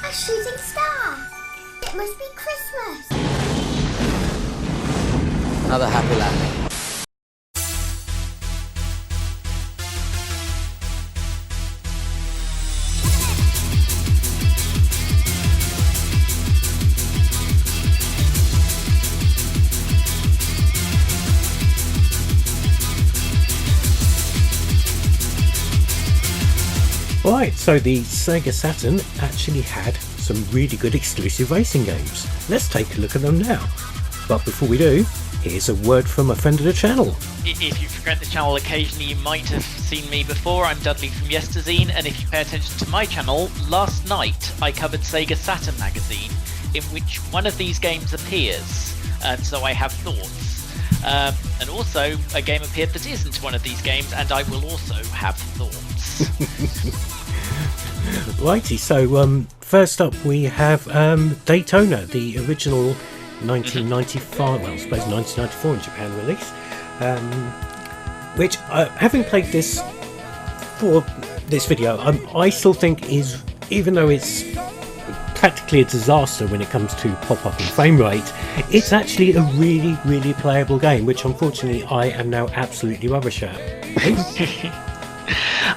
A shooting star! It must be Christmas! Another happy landing. Right, so the Sega Saturn actually had some really good exclusive racing games. Let's take a look at them now. But before we do, here's a word from a friend of the channel. If you frequent the channel occasionally, you might have seen me before. I'm Dudley from Yesterzine, and if you pay attention to my channel, last night I covered Sega Saturn magazine, in which one of these games appears, and so I have thoughts. And also, a game appeared that isn't one of these games, and I will also have thoughts. Righty, so first up we have Daytona, the original 1995, well I suppose 1994 in Japan release, which having played this for this video, I still think is, even though it's practically a disaster when it comes to pop-up and frame rate, it's actually a really, really playable game, which unfortunately I am now absolutely rubbish at.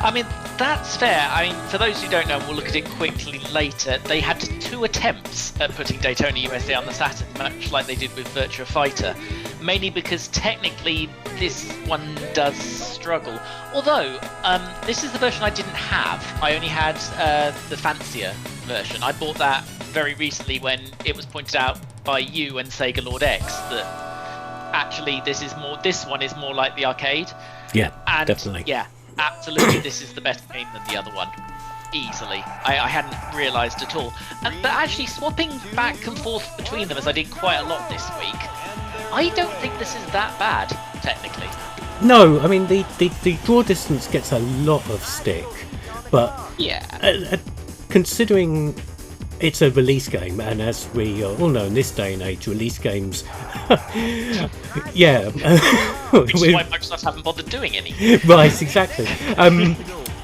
I mean, that's fair. I mean, for those who don't know, we'll look at it quickly later, they had 2 attempts at putting Daytona USA on the Saturn, much like they did with Virtua Fighter, mainly because technically this one does struggle. Although, this is the version I didn't have. I only had the fancier version. I bought that very recently when it was pointed out by you and Sega Lord X that actually this one is more like the arcade. Yeah, and definitely. Yeah. Absolutely, this is the better game than the other one. Easily. I hadn't realised at all. But actually, swapping back and forth between them, as I did quite a lot this week, I don't think this is that bad, technically. No, I mean, the draw distance gets a lot of stick, but yeah, considering it's a release game, and as we all know in this day and age, release games, yeah. Which is why Microsoft haven't bothered doing any. Right, exactly.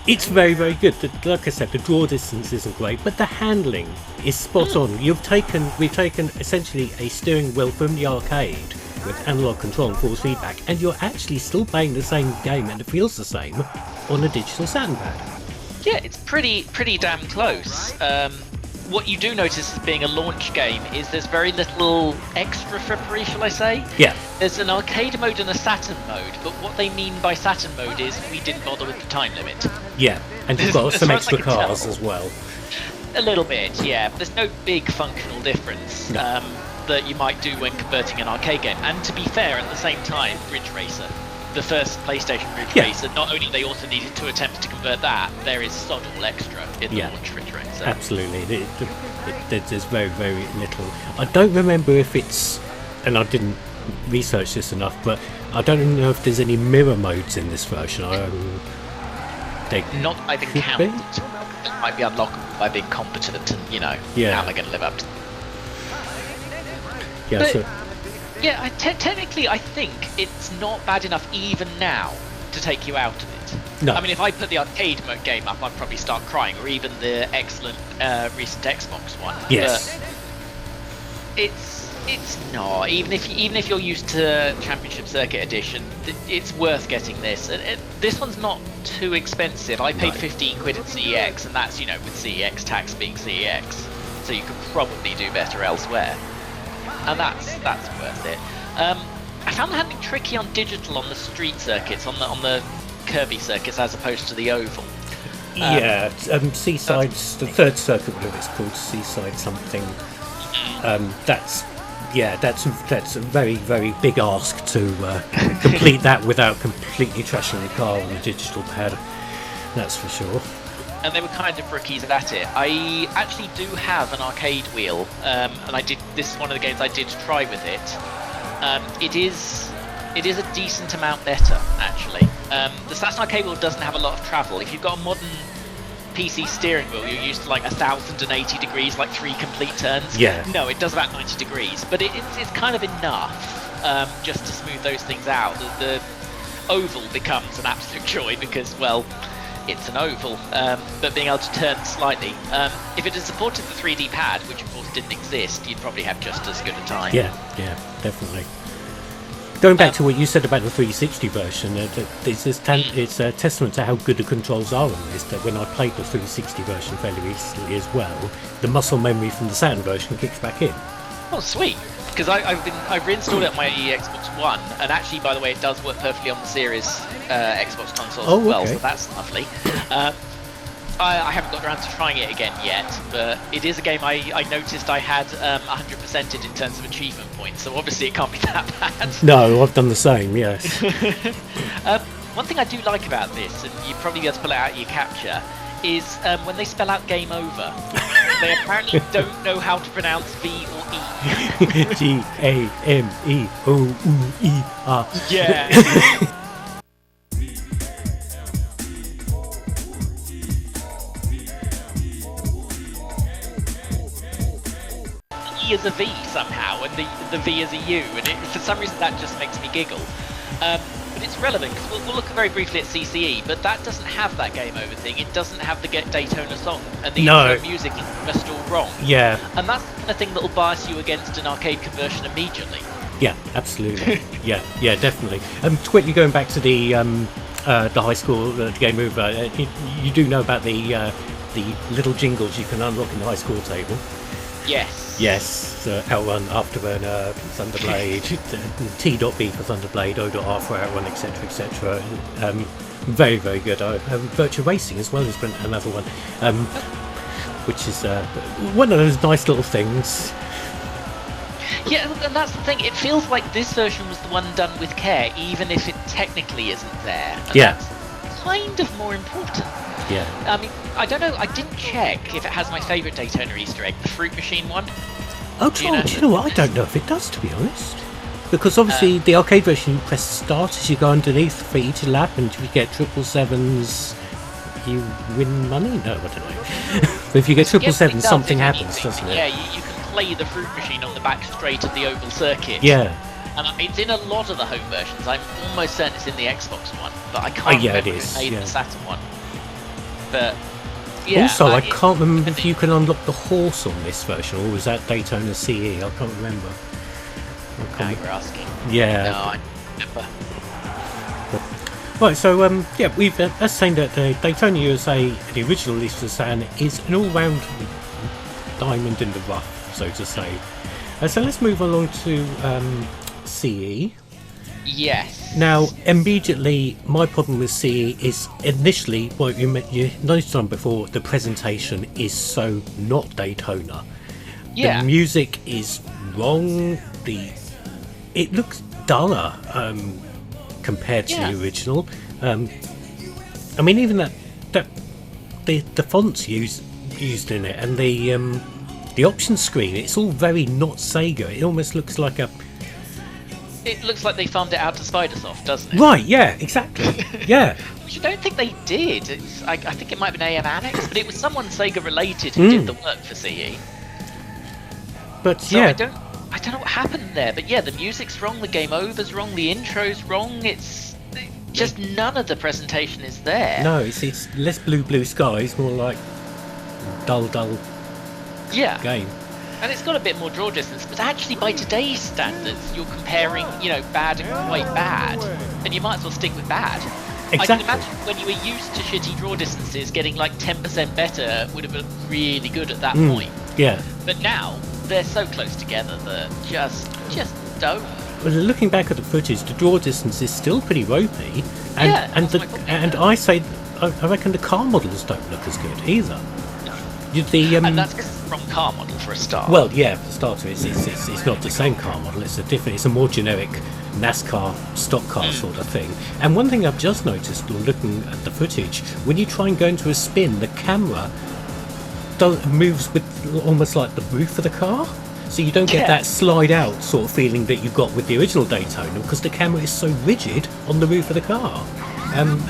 It's very, very good. Like I said, the draw distance isn't great, but the handling is spot on. We've taken essentially a steering wheel from the arcade with analog control and force feedback, and you're actually still playing the same game, and it feels the same on a digital Saturn pad. Yeah, it's pretty damn close. What you do notice as being a launch game is there's very little extra frippery, shall I say? Yeah. There's an arcade mode and a Saturn mode, but what they mean by Saturn mode is we didn't bother with the time limit. Yeah, and you've got some extra cars as well. A little bit, yeah, but there's no big functional difference that you might do when converting an arcade game. And to be fair, at the same time, Ridge Racer, the first PlayStation Ridge Racer, not only they also needed 2 attempts to convert that, there is sod all extra in the launch Ridge Racer. Absolutely, there's very, very little. I don't remember if it's, and I didn't research this enough, but I don't know if there's any mirror modes in this version. Not by the count. It might be unlockable by being competent and, how they're going to live up to. Yeah, but, so. Yeah, technically I think it's not bad enough even now to take you out of it. No. I mean, if I put the arcade mode game up, I'd probably start crying, or even the excellent recent Xbox one. Yes. But it's not. Even if you're used to Championship Circuit Edition, it's worth getting this. And this one's not too expensive. I paid 15 quid at CEX, and that's with CEX tax being CEX, so you could probably do better elsewhere. And that's worth it. I found the handling tricky on digital on the street circuits, on the curvy circuits as opposed to the oval. Seaside's the third circuit, whatever it's called, Seaside something. That's a very, very big ask to complete that without completely trashing the car on the digital pad. That's for sure. And they were kind of rookies at it. I actually do have an arcade wheel, and this is one of the games I did try with it. It is a decent amount better, actually. The Saturn Arcade wheel doesn't have a lot of travel. If you've got a modern PC steering wheel, you're used to like 1,080 degrees, like 3 complete turns. Yeah. No, it does about 90 degrees, but it's kind of enough just to smooth those things out. The oval becomes an absolute joy because, well, it's an oval, but being able to turn slightly. If it had supported the 3D pad, which of course didn't exist, you'd probably have just as good a time. Yeah, definitely. Going back to what you said about the 360 version, it's a testament to how good the controls are on this, that when I played the 360 version fairly recently as well, the muscle memory from the Saturn version kicks back in. Oh, sweet. Because I've reinstalled it on my Xbox One, and actually, by the way, it does work perfectly on the Series Xbox consoles as well, so that's lovely. I haven't got around to trying it again yet, but it is a game I noticed I had 100%ed in terms of achievement points, so obviously it can't be that bad. No, I've done the same, yes. One thing I do like about this, and you probably be able to pull it out of your capture, is when they spell out game over, they apparently don't know how to pronounce V or E. Gameover. Yeah. E is a V somehow, and the V is a U, and for some reason that just makes me giggle. But it's relevant because we'll look very briefly at CCE, but that doesn't have that game over thing. It doesn't have the Get Daytona song, and the intro music is just all wrong. Yeah. And that's the kind of thing that will bias you against an arcade conversion immediately. Yeah, absolutely. yeah, definitely. Quickly going back to the high school game over, you do know about the little jingles you can unlock in the high score table. Yes, Outrun, Afterburner, Thunderblade, T.B for Thunderblade, O.R for Outrun, etc. Very, very good. Virtua Racing as well is another one, which is one of those nice little things. Yeah, and that's the thing. It feels like this version was the one done with care, even if it technically isn't there. And that's kind of more important. Yeah. I mean, I don't know. I didn't check if it has my favourite Daytona Easter egg, the fruit machine one. Oh, do you know what? I don't know if it does, to be honest. Because obviously the arcade version, you press start as you go underneath for each lap, and if you get 777s, you win money? No, I don't know. But if you get 777s, something happens, doesn't it? Yeah, you can play the fruit machine on the back straight of the oval circuit. Yeah. And it's in a lot of the home versions. I'm almost certain it's in the Xbox one, but I can't remember if it's made in the Saturn one. But yeah. Also, I can't remember if you can unlock the horse on this version, or was that Daytona CE? I can't remember. Now you're asking. Yeah. No, I remember. Right, so we've saying that the Daytona USA, the original release for Saturn, is an all-round diamond in the rough, so to say. So let's move along to CE. Yes. Now, immediately, my problem with CE is initially, what you noticed on before, the presentation is so not Daytona. Yeah. The music is wrong. It looks duller compared to the original. I mean, even that the fonts used in it, and the option screen, it's all very not Sega. It almost looks like It looks like they farmed it out to Spidersoft, doesn't it? Right, yeah, exactly. Yeah. Which I don't think they did. I think it might have been AM Annex, but it was someone Sega related who did the work for CE. But so I don't know what happened there, but yeah, the music's wrong, the game over's wrong, the intro's wrong. It's just none of the presentation is there. No, it's less blue skies, more like dull game. And it's got a bit more draw distance, but actually by today's standards, you're comparing, bad and quite bad, and you might as well stick with bad. Exactly. I can imagine when you were used to shitty draw distances, getting like 10% better would have been really good at that point. Yeah. But now, they're so close together that just don't. Well, looking back at the footage, the draw distance is still pretty ropey, and I reckon the car models don't look as good either. And that's because it's the wrong car model for a start. Well, yeah, for a starter, it's not the same car model. It's a more generic NASCAR stock car sort of thing. And one thing I've just noticed looking at the footage, when you try and go into a spin, the camera moves with almost like the roof of the car, so you don't get that slide out sort of feeling that you got with the original Daytona, because the camera is so rigid on the roof of the car, and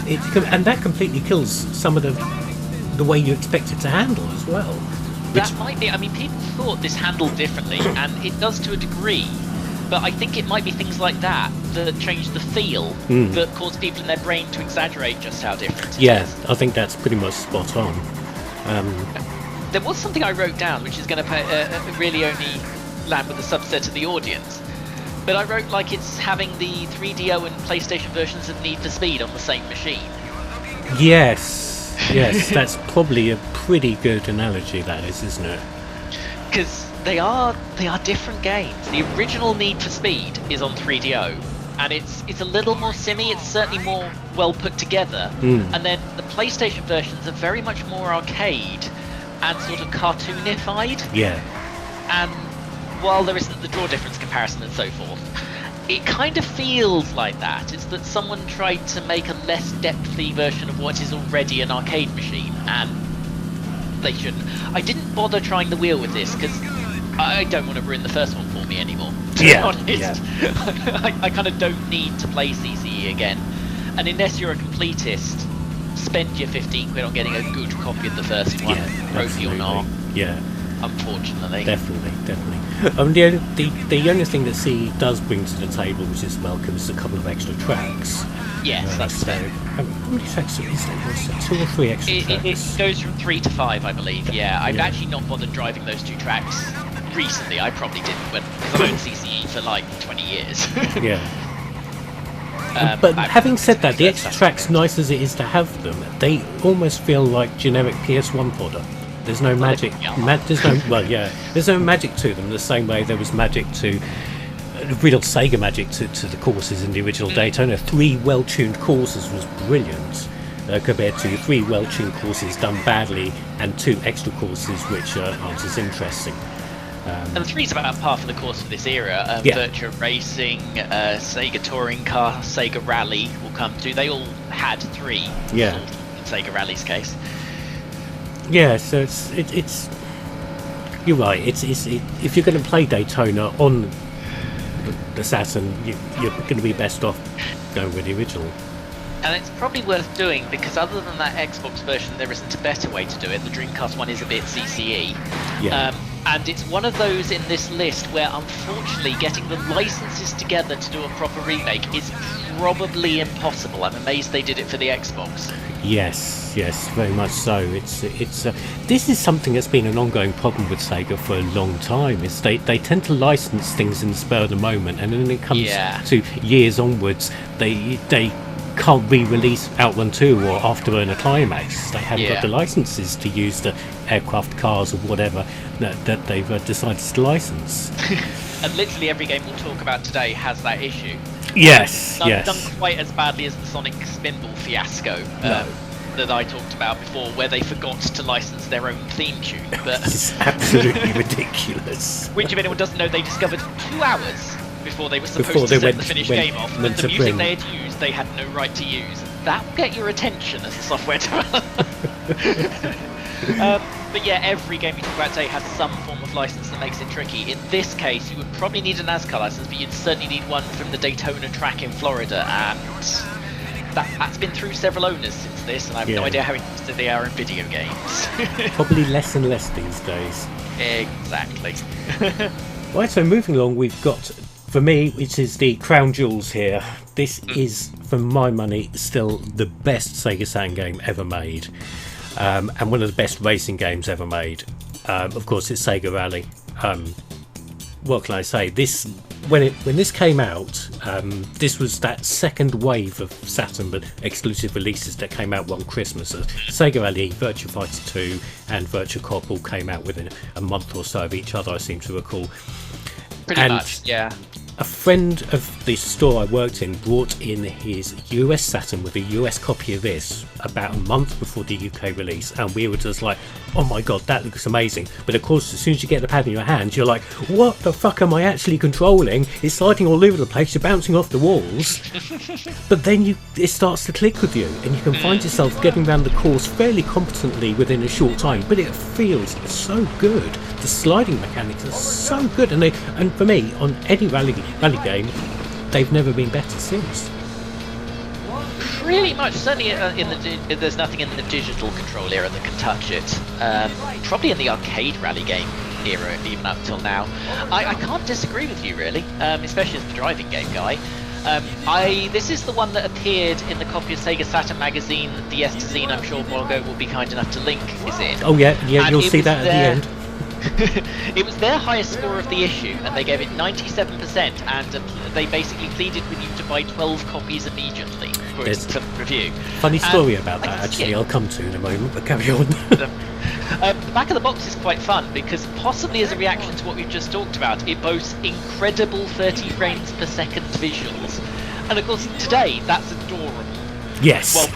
that completely kills some of the way you expect it to handle as well. That might be. I mean, people thought this handled differently, and it does to a degree. But I think it might be things like that. that changed the feel, that caused people in their brain to exaggerate just how different it is. I think that's pretty much spot on. There was something I wrote down, which is going to really only land with a subset of the audience. But I wrote like it's having the 3DO and PlayStation versions of Need for Speed on the same machine. Yes, that's probably a pretty good analogy, that is, isn't it? Because they are different games. The original Need for Speed is on 3DO, and it's a little more simmy. It's certainly more well put together. And then the PlayStation versions are very much more arcade and sort of cartoonified. Yeah. And while there isn't the draw difference comparison and so forth, it kind of feels like that. It's that someone tried to make a less depthy version of what is already an arcade machine, and they shouldn't. I didn't bother trying the wheel with this because I don't want to ruin the first one for me anymore, to be honest. I kind of don't need to play CCE again. And unless you're a completist, spend your 15 quid on getting a good copy of the first one, trophy or not. Yeah. Unfortunately. Definitely. The only thing that CE does bring to the table, which is welcome, is a couple of extra tracks. Yes, that's fair. How many tracks is there? 2 or 3 extra tracks? It goes from 3 to 5, I believe. Yeah, I've actually not bothered driving those 2 tracks recently. I probably didn't, because I've owned CCE for like 20 years. But having said that, the extra tracks, nice as it is to have them, they almost feel like generic PS1 fodder. There's no magic. There's no magic to them. The same way there was magic to real Sega magic to the courses in the original Daytona. 3 well-tuned courses was brilliant, compared to 3 well-tuned courses done badly and 2 extra courses which aren't as interesting. And 3's about par for the course for this era. Virtua Racing, Sega Touring Car, Sega Rally will come to. They all had 3. In Sega Rally's case. Yeah, so it's you're right. If you're going to play Daytona on the Saturn, you're going to be best off going with the original. And it's probably worth doing because other than that Xbox version, there isn't a better way to do it. The Dreamcast one is a bit CCE. And it's one of those in this list where, unfortunately, getting the licenses together to do a proper remake is probably impossible. I'm amazed they did it for the Xbox. Yes, very much so. This is something that's been an ongoing problem with Sega for a long time. Is they tend to license things in the spur of the moment, and then it comes to years onwards, they can't re-release Outrun 2 or Afterburner Climax. They haven't got the licenses to use the aircraft, cars or whatever that they've decided to license. And literally every game we'll talk about today has that issue. Done quite as badly as the Sonic Spinball fiasco that I talked about before, where they forgot to license their own theme tune. But it's absolutely ridiculous. Which, if anyone doesn't know, they discovered 2 hours before they were supposed to send the finished game off, that the music they had used they had no right to use. That will get your attention as a software developer. But yeah, every game you talk about today has some form of license that makes it tricky. In this case, you would probably need a NASCAR license, but you'd certainly need one from the Daytona track in Florida, and that's been through several owners since this, and I have no idea how interested they are in video games. Probably less and less these days. Exactly. Right, so moving along, we've got, for me, which is the crown jewels here. This is, for my money, still the best Sega Saturn game ever made. And one of the best racing games ever made. Of course, it's Sega Rally. What can I say? When this came out, this was that second wave of Saturn but exclusive releases that came out one Christmas. Sega Rally, Virtua Fighter 2 and Virtua Cop all came out within a month or so of each other, I seem to recall. Pretty much, yeah. A friend of the store I worked in brought in his US Saturn with a US copy of this about a month before the UK release, and we were just like, oh my god, that looks amazing. But of course, as soon as you get the pad in your hands, you're like, what the fuck am I actually controlling? It's sliding all over the place, you're bouncing off the walls. But then it starts to click with you, and you can find yourself getting around the course fairly competently within a short time, but it feels so good. The sliding mechanics are so good, and for me, on any rally game, they've never been better since. Pretty much, certainly there's nothing in the digital control era that can touch it. Probably in the arcade rally game era, even up till now. I can't disagree with you really, especially as the driving game guy. This is the one that appeared in the copy of Sega Saturn magazine. The Yesterzine, I'm sure Bloggo will be kind enough to link, is in. Oh yeah, And you'll see that at the end. It was their highest score of the issue, and they gave it 97%, and they basically pleaded with you to buy 12 copies immediately for the review. Funny story about that, actually, I'll come to in a moment, but carry on. The back of the box is quite fun, because possibly as a reaction to what we've just talked about, it boasts incredible 30 frames per second visuals. And of course, today, that's adorable. Yes. Well,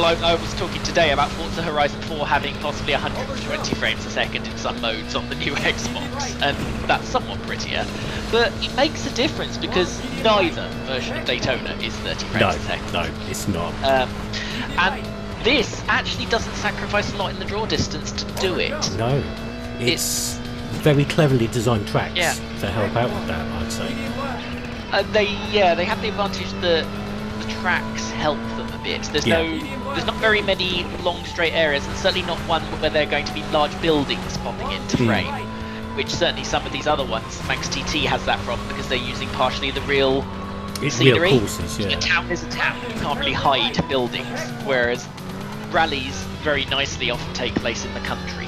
I was talking today about Forza Horizon 4 having possibly 120 frames a second in some modes on the new Xbox, and that's somewhat prettier. But it makes a difference because neither version of Daytona is 30 frames a second. No, it's not. And this actually doesn't sacrifice a lot in the draw distance to do it. No. It's very cleverly designed tracks to help out with that, I'd say. They have the advantage that the tracks help them a bit. There's not very many long straight areas, and certainly not one where there are going to be large buildings popping into frame, which certainly some of these other ones, Manx TT has that from, because they're using partially the real scenery. Real courses, A town is a town, you can't really hide buildings, whereas rallies very nicely often take place in the country.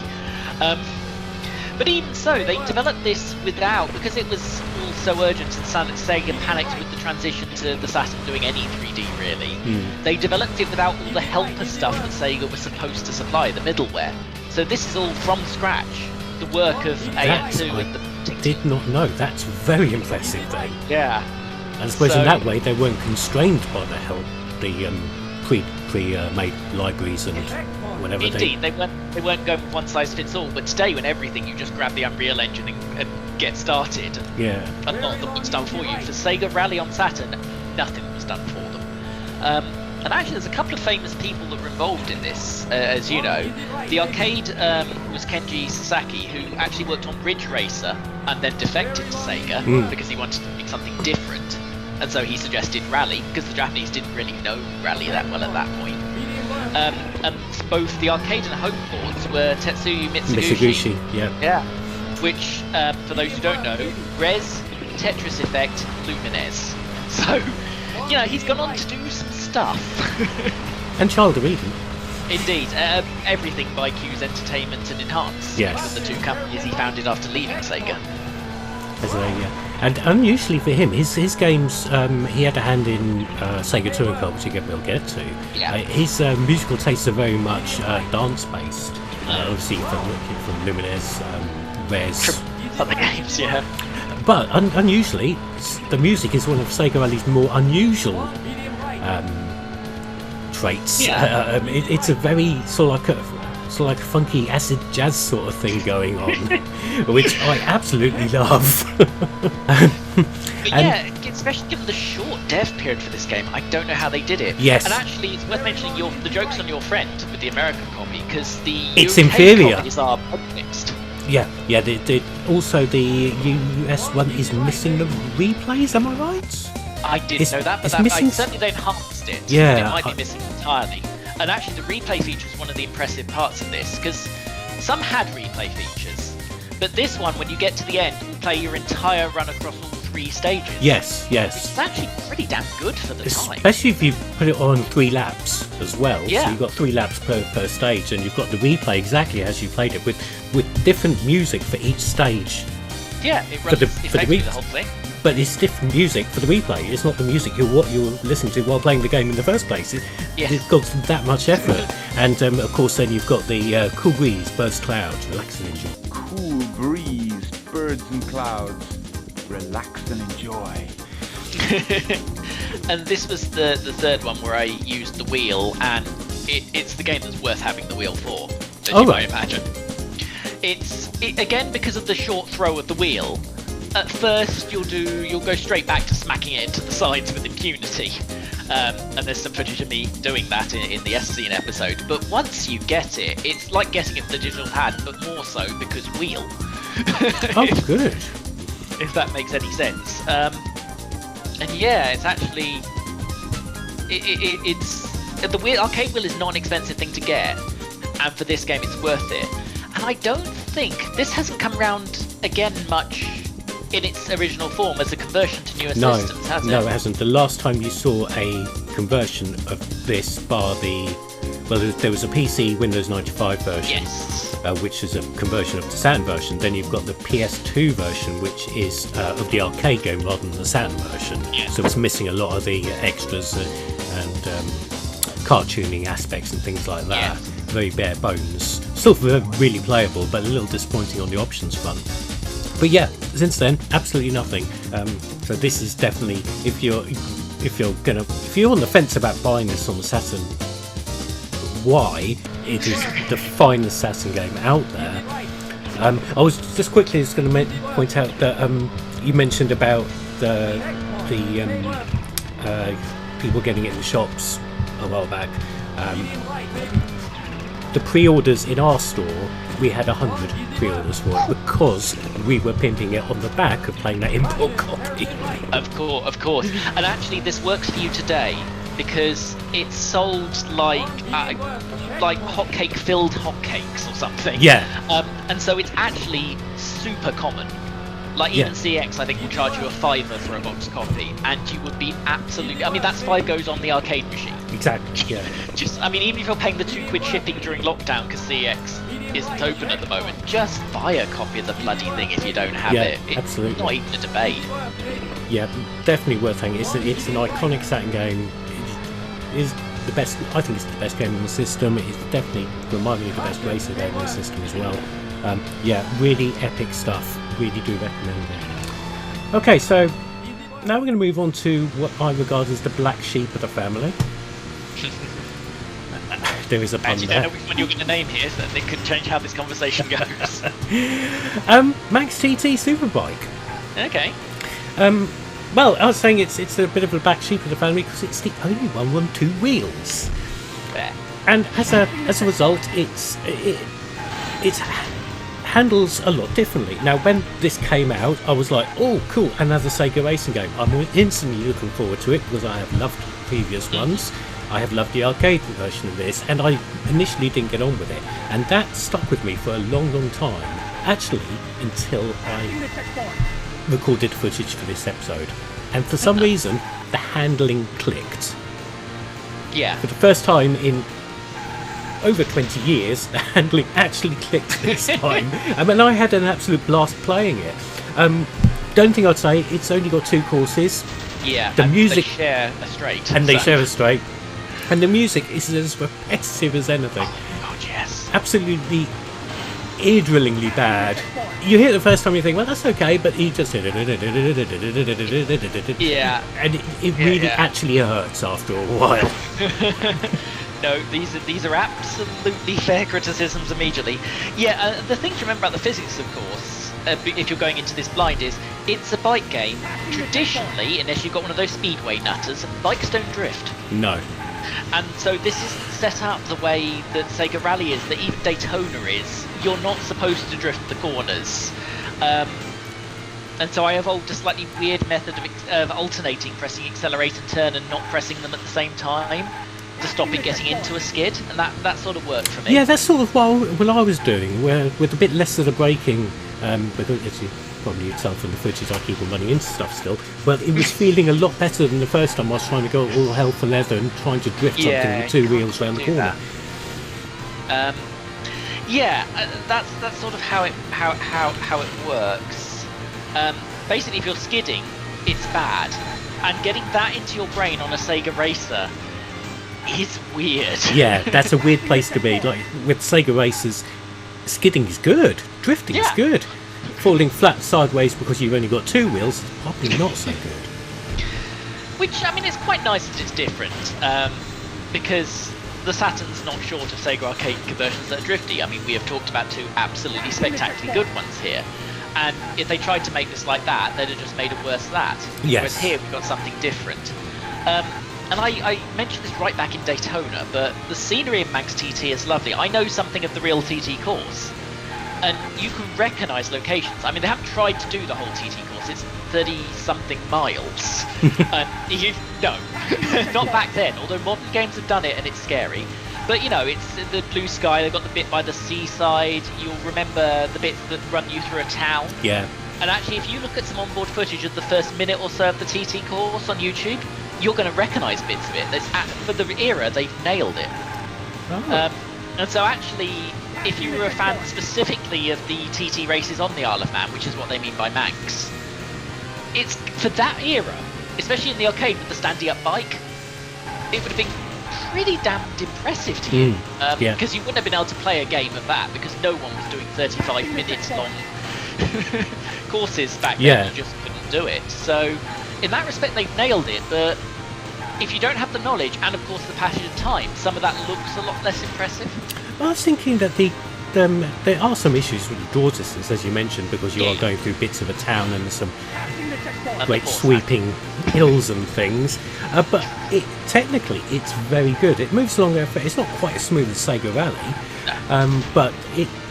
But even so, they developed this without, because it was all so urgent and Sega panicked with the transition to the Saturn doing any 3D really. They developed it without all the helper stuff that Sega was supposed to supply, the middleware. So this is all from scratch, the work of AM2 and the... did not know. That's very impressive then. Yeah. And I suppose in that way they weren't constrained by the help, the pre-made libraries and whenever Indeed, they weren't going with one size fits all. But today, when everything, you just grab the Unreal Engine and get started. Yeah. And all of them was done for you. For Sega Rally on Saturn, nothing was done for them. And actually, there's a couple of famous people that were involved in this, as you know. The arcade was Kenji Sasaki, who actually worked on Ridge Racer and then defected to Sega because he wanted to make something different. And so he suggested Rally, because the Japanese didn't really know Rally that well at that point. And both the arcade and home ports were Tetsuya Mitsuguchi. Yeah. Which, for those who don't know, Res, Tetris Effect, Lumines. So, he's gone on to do some stuff. And Child of Eden. Indeed. Everything by Q's Entertainment and Enhance. Yes. The two companies he founded after leaving Sega. And unusually for him, his games, he had a hand in Sega Touring Car, which we'll get to. Yeah. His musical tastes are very much dance-based, obviously from Lumines, Res. Other games, yeah. But unusually, the music is one of Sega Rally's more unusual traits. Yeah. It's a very sort of like a funky acid jazz sort of thing going on, which I absolutely love. Especially given the short dev period for this game, I don't know how they did it. Yes. And actually, it's worth mentioning the joke's on your friend with the American copy, because the it's UK inferior. copies are mixed. Yeah. Also, the US one is missing the replays. Am I right? I didn't know that, but certainly they enhanced it. Yeah. It might be missing entirely. And actually, the replay feature is one of the impressive parts of this, because some had replay features, but this one, when you get to the end, you play your entire run across all 3 stages. Yes. Which is actually pretty damn good for the time. Especially if you put it on 3 laps as well. Yeah. So you've got 3 laps per stage, and you've got the replay exactly as you played it, with different music for each stage. Yeah, it runs effectively the whole thing. But it's different music for the replay. It's not the music you're listening to while playing the game in the first place. It's got that much effort. And of course, then you've got the cool breeze, birds, clouds, relax and enjoy. Cool breeze, birds and clouds, relax and enjoy. And this was the third one where I used the wheel, and it's the game that's worth having the wheel for, as you might imagine. It's again, because of the short throw of the wheel. At first, you'll go straight back to smacking it into the sides with impunity, and there's some footage of me doing that in the Yesterzine episode. But once you get it, it's like getting it with the digital pad, but more so because wheel. Oh, good. If that makes any sense. And yeah, it's actually it's the wheel. Arcade wheel is not an expensive thing to get, and for this game, it's worth it. And I don't think this hasn't come around again much in its original form as a conversion to newer No, systems, has it? no, it hasn't. The last time you saw a conversion of this, bar the there was a PC Windows 95 version, Yes. which is a conversion of the Saturn version. Then you've got the PS2 version, which is of the arcade game rather than the Saturn version. Yeah. So it's missing a lot of the extras and cartooning aspects and things like that. Yeah. Very bare bones. Still really playable, but a little disappointing on the options front. But yeah, since then, absolutely nothing. So this is definitely, if you're on the fence about buying this on the Saturn, why it is the finest Saturn game out there. I was just going to point out that you mentioned about the people getting it in the shops a while back. The pre-orders in our store, we had 100 pre-orders for it because we were pimping it on the back of playing that import copy. Of course. And actually, this works for you today because it's sold like filled hotcakes or something. Yeah. And so it's actually super common. Like even CX, I think, will charge you a £5 for a box copy, and you would be absolutely. I mean, that's £5 goes on the arcade machine. Exactly. Yeah. Even if you're paying the £2 shipping during lockdown because CX isn't open at the moment, just buy a copy of the bloody thing if you don't have it. It's absolutely. not even a debate. Yeah, definitely worth having. It's an iconic Saturn game. It is the best. I think it's the best game on the system. It's definitely reminded me of the best racer game on the system as well. Really epic stuff. Really do recommend it. Okay, so now we're going to move on to what I regard as the black sheep of the family. There is a pun You there. don't know which one you're going to name here, so that it could change how this conversation goes. Max TT Superbike. Okay. Well, I was saying it's a bit of a black sheep of the family because it's the only one on 2 wheels. Fair. And as a result, it handles a lot differently. Now, when this came out, I was like, oh, cool, another Sega racing game. I'm instantly looking forward to it because I have loved previous ones. I have loved the arcade version of this, and I initially didn't get on with it. And that stuck with me for a long, long time. Actually, until I recorded footage for this episode. And for some reason, the handling clicked. Yeah. For the first time in over 20 years, the handling actually clicked this time. And I had an absolute blast playing it. The only thing I'd say, it's only got 2 courses. Yeah, The music, they share a straight. and they share a straight. And the music is as repetitive as anything. Oh, God, yes. Absolutely ear-drillingly bad. You hear it the first time, you think, well, that's okay, but he just... Yeah. And it really actually hurts after a while. No, these are absolutely fair criticisms immediately. Yeah, the thing to remember about the physics, of course, if you're going into this blind, is it's a bike game. Traditionally, unless you've got one of those speedway nutters, bikes don't drift. No. And so this is set up the way that Sega Rally is, that even Daytona is. You're not supposed to drift the corners. And so I evolved a slightly weird method of alternating, pressing accelerate and turn and not pressing them at the same time to stop it getting into a skid, and that sort of worked for me. Yeah, that's sort of what I was doing, where with a bit less of the braking, because as you probably tell from the footage, I keep on running into stuff still, but it was feeling a lot better than the first time I was trying to go all hell for leather and trying to drift something with 2 wheels around the corner. That's sort of how it works. Basically, if you're skidding, it's bad, and getting that into your brain on a Sega Racer is weird. Yeah, that's a weird place to be. Like with Sega Racers, skidding is good, drifting is good. Falling flat sideways because you've only got 2 wheels is probably not so good. Which, I mean, it's quite nice that it's different, because the Saturn's not short of Sega Arcade conversions that are drifty. I mean, we have talked about 2 absolutely spectacularly good ones here. And if they tried to make this like that, they'd have just made it worse than that. Yes. Whereas here we've got something different. And I mentioned this right back in Daytona, but the scenery in Max TT is lovely. I know something of the real TT course, and you can recognise locations. I mean, they haven't tried to do the whole TT course. It's 30-something miles. Not back then, although modern games have done it and it's scary. But, you know, it's the blue sky, they've got the bit by the seaside. You'll remember the bits that run you through a town. Yeah. And actually, if you look at some onboard footage of the first minute or so of the TT course on YouTube, you're going to recognise bits of it. For the era, they've nailed it. Oh. And so actually, if you were a fan specifically of the TT races on the Isle of Man, which is what they mean by Manx, it's for that era, especially in the arcade with the standy-up bike, it would have been pretty damned impressive to you. Because you wouldn't have been able to play a game of that, because no one was doing 35 minutes long courses back then. You just couldn't do it. So in that respect, they've nailed it. But if you don't have the knowledge and of course the passage of time, some of that looks a lot less impressive. Well, I was thinking that there are some issues with the draw distance, as you mentioned, because you are going through bits of a town and some great sweeping hills and things. But technically, it's very good. It moves along. It's not quite as smooth as Sega Rally, but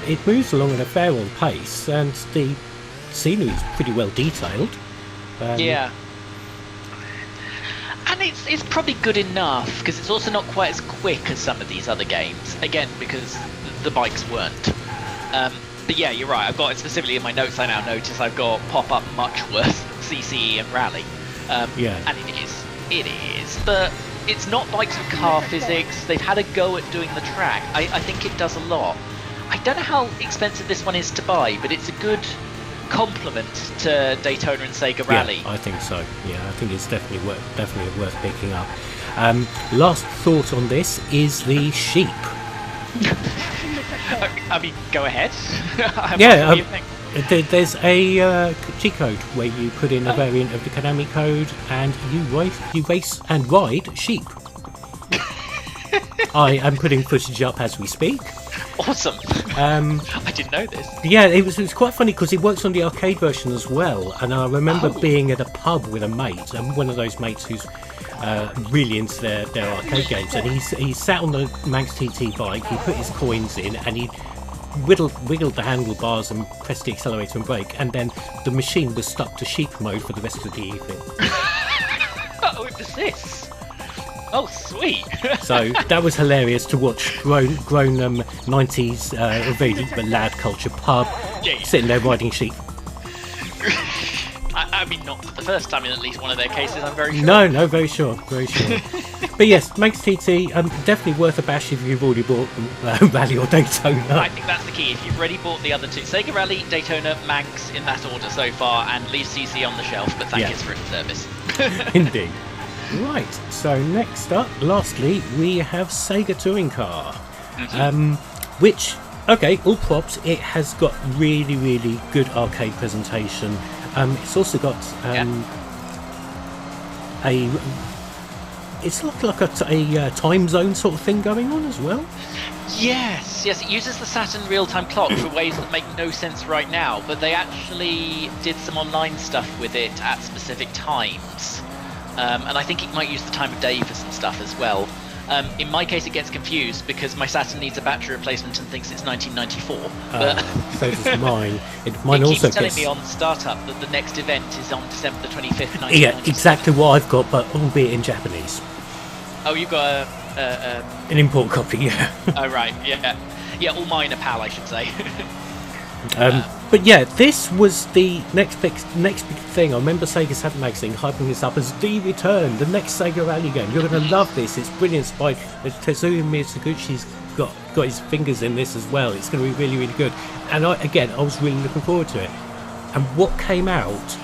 it moves along at a fair old pace, and the scenery is pretty well detailed. And it's probably good enough, because it's also not quite as quick as some of these other games. Again, because the bikes weren't. But yeah, you're right. I've got it specifically in my notes. I now notice I've got pop-up much worse CCE and Rally. And it is. But it's not bikes with car physics. They've had a go at doing the track. I think it does a lot. I don't know how expensive this one is to buy, but it's a good complement to Daytona and Sega Rally. Yeah, I think so. Yeah, I think it's definitely worth picking up. Last thought on this is the sheep. I mean, go ahead. There's a G code where you put in a variant of the Konami code, and you race and ride sheep. I am putting footage up as we speak. Awesome. I didn't know this. Yeah, it was quite funny because it works on the arcade version as well. And I remember being at a pub with a mate, and one of those mates who's really into their arcade games, and he sat on the Manx TT bike. He put his coins in, and he wiggled the handlebars and pressed the accelerator and brake, and then the machine was stuck to sheep mode for the rest of the evening. Oh, it was this. Oh, sweet. So that was hilarious to watch. Grown 90s very lad culture pub, sitting there riding sheep. I mean, not for the first time in at least one of their cases, I'm very sure. No, very sure. But yes, Manx TT, definitely worth a bash if you've already bought Rally or Daytona. I think that's the key. If you've already bought the other two, Sega Rally, Daytona, Manx in that order so far, and leave CC on the shelf, but thank you for its service. Indeed. Right, so next up, lastly, we have Sega Touring Car, which, all props, it has got really, really good arcade presentation. It's also got it's like a time zone sort of thing going on as well. Yes, it uses the Saturn real-time clock for ways that make no sense right now, but they actually did some online stuff with it at specific times. And I think it might use the time of day for some stuff as well. In my case, it gets confused because my Saturn needs a battery replacement and thinks it's 1994. But so does mine. Mine it also keeps telling me on startup that the next event is on December the 25th, 1997. Yeah, exactly what I've got, but albeit in Japanese. Oh, you've got an import copy, yeah. Oh, right, yeah, all mine are PAL, I should say. But yeah, this was the next big thing. I remember Sega Saturn magazine hyping this up as the return, the next Sega Rally game. You're going to love this. It's brilliant. By Tetsuya Miyaguchi's got his fingers in this as well. It's going to be really, really good. And I was really looking forward to it. And what came out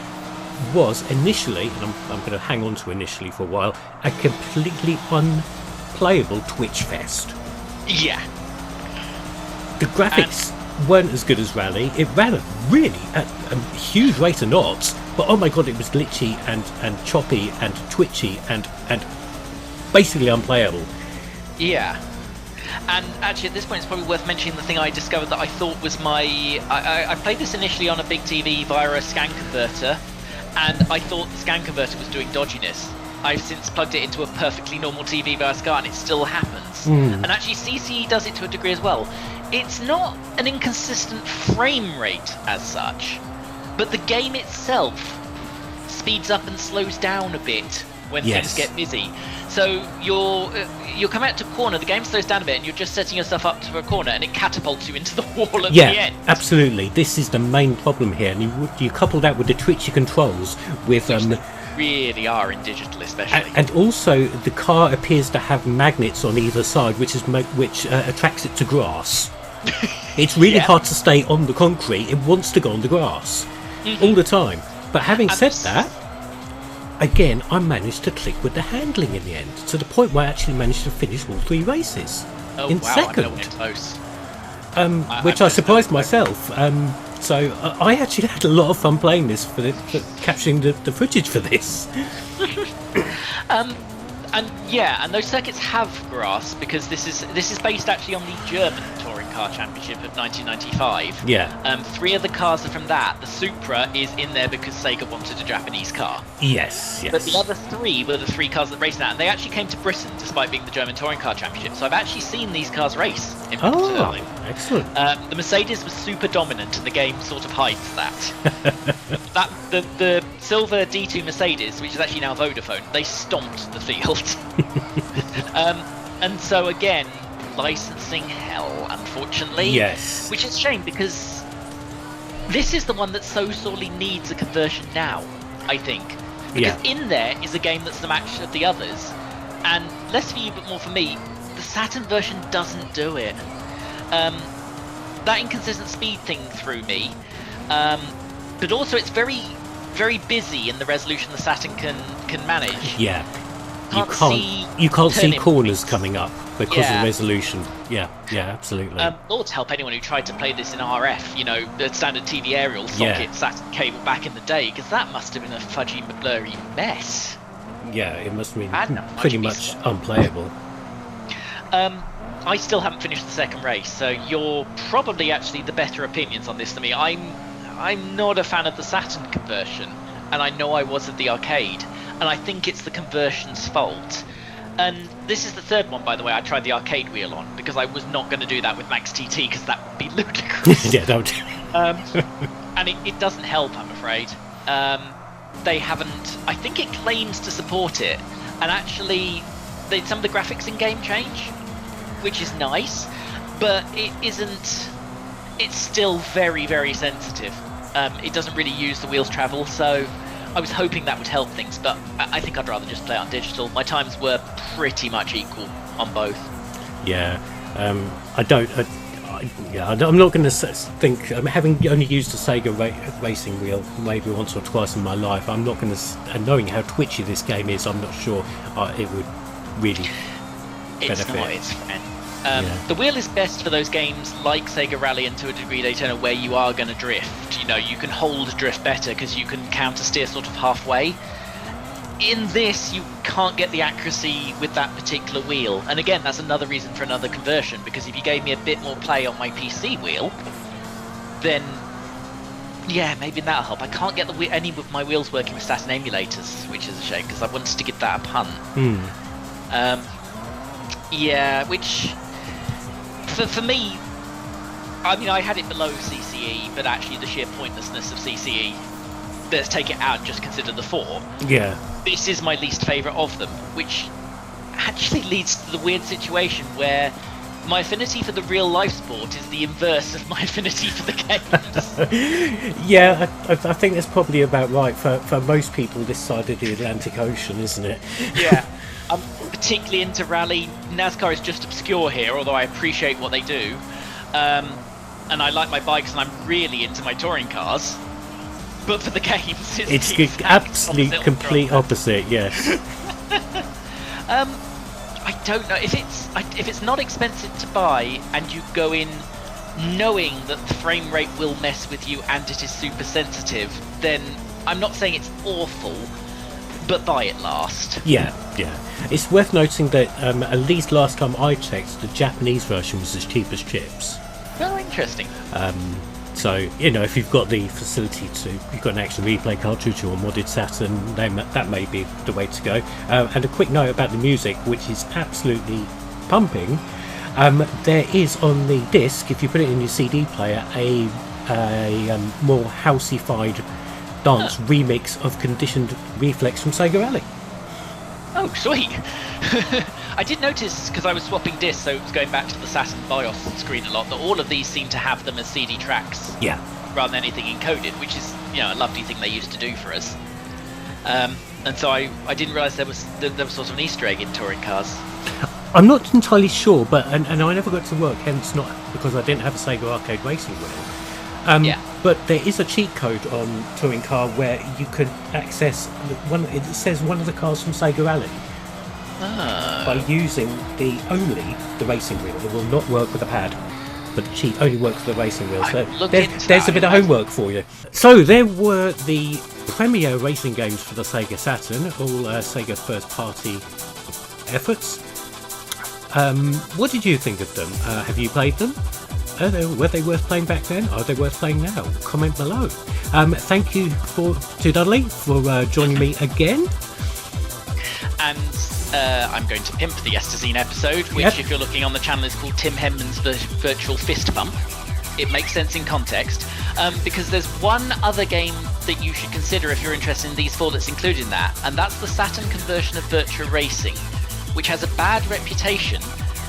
was initially, and I'm going to hang on to initially for a while, a completely unplayable Twitch fest. Yeah. The graphics weren't as good as Rally. It ran at a huge rate of knots, but oh my god, it was glitchy and choppy and twitchy and basically unplayable. Yeah. And actually at this point it's probably worth mentioning the thing I discovered that I thought was I played this initially on a big TV via a scan converter, and I thought the scan converter was doing dodginess. I've since plugged it into a perfectly normal TV via SCART and it still happens. And actually CCE does it to a degree as well. It's not an inconsistent frame rate as such, but the game itself speeds up and slows down a bit when Yes. things get busy. So you'll come out to a corner, the game slows down a bit, and you're just setting yourself up to a corner, and it catapults you into the wall at the end. Absolutely. This is the main problem here, and you couple that with the twitchy controls with Really are in digital, especially. and also the car appears to have magnets on either side, which attracts it to grass. It's really hard to stay on the concrete. It wants to go on the grass all the time. But having said that, again, I managed to click with the handling in the end, to the point where I actually managed to finish all 3 races in second. I close. Which I surprised myself. So I actually had a lot of fun playing this for capturing the footage for this. And those circuits have grass, because this is based actually on the German Touring Car Championship of 1995. Yeah. 3 of the cars are from that. The Supra is in there because Sega wanted a Japanese car. Yes. But the other 3 were the 3 cars that raced that, and they actually came to Britain despite being the German Touring Car Championship. So I've actually seen these cars race in Britain. Oh, excellent. The Mercedes was super dominant, and the game sort of hides that. The silver D2 Mercedes, which is actually now Vodafone, they stomped the field. And so again, licensing hell, unfortunately. Yes. Which is a shame, because this is the one that so sorely needs a conversion now, I think. Because in there is a game that's the match of the others, and less for you but more for me, the Saturn version doesn't do it. That inconsistent speed thing threw me, but also it's very, very busy in the resolution the Saturn can manage. Yeah. You can't see corners coming up because of the resolution. Yeah, absolutely. Lord help anyone who tried to play this in RF, the standard TV aerial socket Saturn cable back in the day, because that must have been a fudgy, blurry mess. Yeah, it must have been pretty much unplayable. I still haven't finished the second race, so you're probably actually the better opinions on this than me. I'm not a fan of the Saturn conversion, and I know I was at the arcade, and I think it's the conversion's fault. And this is the third one, by the way, I tried the arcade wheel on, because I was not going to do that with Max TT, because that would be ludicrous. Yeah, don't. And it doesn't help, I'm afraid. They haven't... I think it claims to support it, and actually some of the graphics in game change, which is nice, but it isn't... It's still very, very sensitive. It doesn't really use the wheels travel, so I was hoping that would help things, but I think I'd rather just play it on digital. My times were pretty much equal on both. Yeah, I'm not going to think, having only used a Sega racing wheel maybe once or twice in my life, I'm not going to, and knowing how twitchy this game is, I'm not sure it would really benefit. It's not, the wheel is best for those games like Sega Rally and to a degree Daytona, where you are going to drift. You can hold drift better because you can counter steer sort of halfway. In this, you can't get the accuracy with that particular wheel, and again, that's another reason for another conversion, because if you gave me a bit more play on my PC wheel, then yeah, maybe that'll help. I can't get any of my wheels working with Saturn emulators, which is a shame, because I wanted to give that a punt. Which for me, I mean, I had it below CCE, but actually the sheer pointlessness of CCE, let's take it out and just consider the 4. Yeah. This is my least favourite of them, which actually leads to the weird situation where my affinity for the real life sport is the inverse of my affinity for the games. Yeah, I think that's probably about right for most people this side of the Atlantic Ocean, isn't it? Yeah. I'm particularly into rally. NASCAR is just obscure here, although I appreciate what they do. And I like my bikes, and I'm really into my touring cars. But for the games, it's the absolute complete opposite. Yes. I don't know if it's not expensive to buy, and you go in knowing that the frame rate will mess with you and it is super sensitive. Then I'm not saying it's awful, but buy it last. Yeah. It's worth noting that at least last time I checked, the Japanese version was as cheap as chips. Oh, interesting. So, if you've got the facility you've got an action replay cartridge or a modded Saturn, that may be the way to go. And a quick note about the music, which is absolutely pumping. There is on the disc, if you put it in your CD player, a more houseified dance remix of Conditioned Reflex from Sega Rally. Oh, sweet. I did notice, because I was swapping discs, so it was going back to the Saturn BIOS screen a lot, that all of these seem to have them as CD tracks. Yeah. Rather than anything encoded, which is, a lovely thing they used to do for us. And so I didn't realise there was sort of an Easter egg in touring cars. I'm not entirely sure, but and I never got to work, hence not because I didn't have a Sega Arcade racing wheel. But there is a cheat code on Touring Car where you can access one. It says one of the cars from Sega Rally by using only the racing wheel. It will not work with a pad, but the cheat only works with the racing wheel. So there's a bit of homework for you. So there were the premier racing games for the Sega Saturn, all Sega first-party efforts. What did you think of them? Have you played them? Were they worth playing back then? Are they worth playing now? Comment below. Thank you to Dudley for joining me again. And I'm going to pimp the Yesterzine episode, which, if you're looking on the channel, is called Tim Henman's Virtual Fist Bump. It makes sense in context, because there's one other game that you should consider if you're interested in these four that's included in that, and that's the Saturn conversion of Virtua Racing, which has a bad reputation,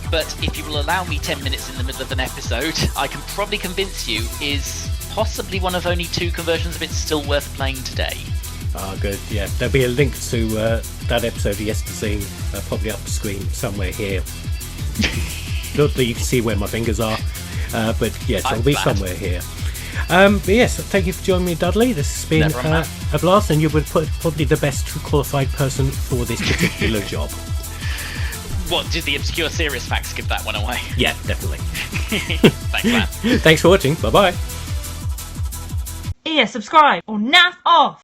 but if you will allow me 10 minutes in the middle of an episode, I can probably convince you is possibly one of only two conversions of it still worth playing today. Ah, good. Yeah, there'll be a link to that episode of Yesterzine, probably up the screen somewhere here. Not that you can see where my fingers are, but yes, it'll be somewhere here. But yes, thank you for joining me, Dudley. This has been a blast, and you were probably the best qualified person for this particular job. What, did the obscure serious facts give that one away? Yeah, definitely. Thanks, man. Thanks for watching. Bye-bye. Yeah, subscribe or naff off.